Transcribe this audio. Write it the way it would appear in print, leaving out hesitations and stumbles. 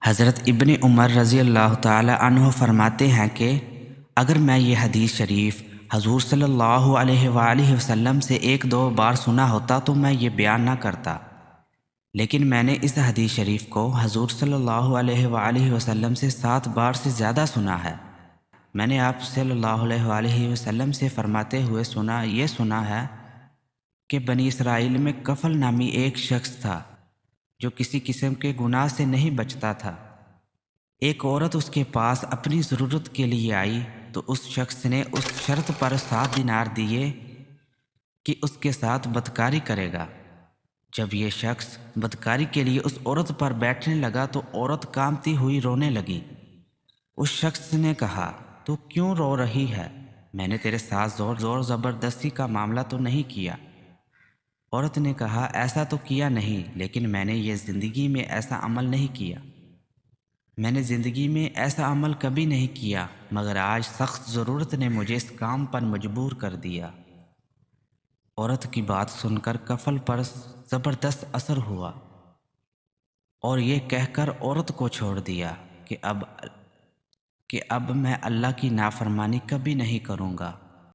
حضرت ابن عمر رضی اللہ تعالی عنہ فرماتے ہیں کہ اگر میں یہ حدیث شریف حضور صلی اللہ علیہ وآلہ وسلم سے ایک دو بار سنا ہوتا تو میں یہ بیان نہ کرتا، لیکن میں نے اس حدیث شریف کو حضور صلی اللہ علیہ وآلہ وسلم سے 7 بار سے زیادہ سنا ہے۔ میں نے آپ صلی اللہ علیہ وآلہ وسلم سے فرماتے ہوئے یہ سنا ہے کہ بنی اسرائیل میں کفل نامی ایک شخص تھا جو کسی قسم کے گناہ سے نہیں بچتا تھا۔ ایک عورت اس کے پاس اپنی ضرورت کے لیے آئی تو اس شخص نے اس شرط پر 7 دینار دیے کہ اس کے ساتھ بدکاری کرے گا۔ جب یہ شخص بدکاری کے لیے اس عورت پر بیٹھنے لگا تو عورت کانپتی ہوئی رونے لگی۔ اس شخص نے کہا، تو کیوں رو رہی ہے؟ میں نے تیرے ساتھ زور زور زبردستی کا معاملہ تو نہیں کیا۔ عورت نے کہا، ایسا تو کیا نہیں، لیکن میں نے زندگی میں ایسا عمل کبھی نہیں کیا، مگر آج سخت ضرورت نے مجھے اس کام پر مجبور کر دیا۔ عورت کی بات سن کر کفل پر زبردست اثر ہوا اور یہ کہہ کر عورت کو چھوڑ دیا کہ اب میں اللہ کی نافرمانی کبھی نہیں کروں گا۔